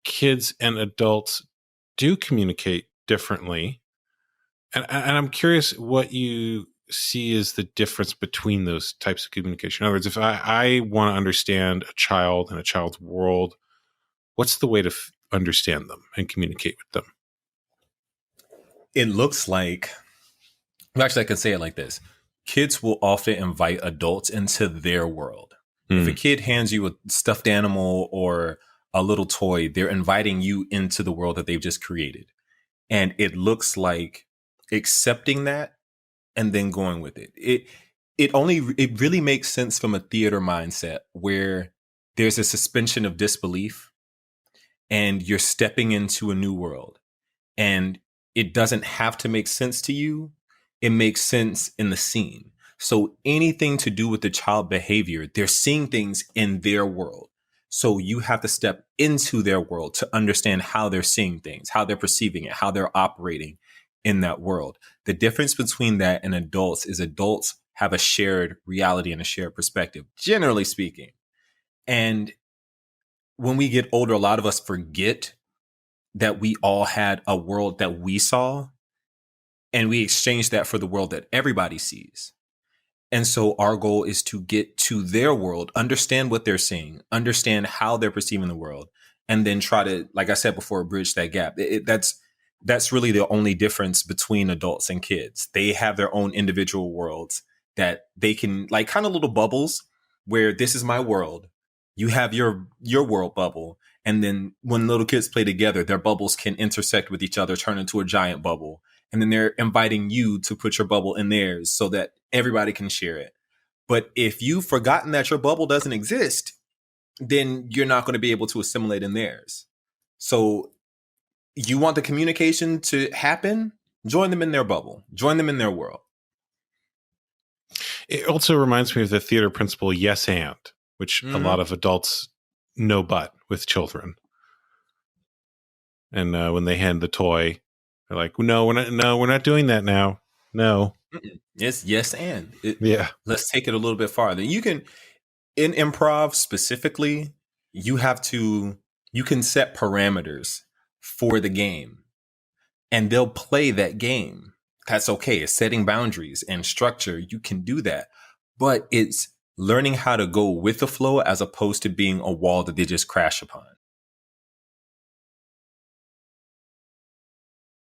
kids and adults do communicate differently. And I'm curious what you see as the difference between those types of communication. In other words, if I want to understand a child and a child's world, what's the way to understand them and communicate with them? It looks like, actually, I can say it like this. Kids will often invite adults into their world. If a kid hands you a stuffed animal or a little toy, they're inviting you into the world that they've just created. And it looks like accepting that and then going with it. It really makes sense from a theater mindset where there's a suspension of disbelief and you're stepping into a new world. And it doesn't have to make sense to you. It makes sense in the scene. So anything to do with the child behavior, they're seeing things in their world. So you have to step into their world to understand how they're seeing things, how they're perceiving it, how they're operating in that world. The difference between that and adults is adults have a shared reality and a shared perspective, generally speaking. And when we get older, a lot of us forget that we all had a world that we saw, and we exchange that for the world that everybody sees. And so our goal is to get to their world, understand what they're seeing, understand how they're perceiving the world, and then try to, like I said before, bridge that gap. That's really the only difference between adults and kids. They have their own individual worlds that they can, like, kind of little bubbles where this is my world. You have your world bubble. And then when little kids play together, their bubbles can intersect with each other, turn into a giant bubble. And then they're inviting you to put your bubble in theirs so that everybody can share it. But if you've forgotten that your bubble doesn't exist, then you're not going to be able to assimilate in theirs. So you want the communication to happen? Join them in their bubble. Join them in their world. It also reminds me of the theater principle, yes and, which a lot of adults know but with children. And when they hand the toy, they're like, no, we're not doing that now. No. Yes, and. Yeah. Let's take it a little bit farther. You can, in improv specifically, you can set parameters for the game, and they'll play that game. That's okay. It's setting boundaries and structure. You can do that. But it's learning how to go with the flow as opposed to being a wall that they just crash upon.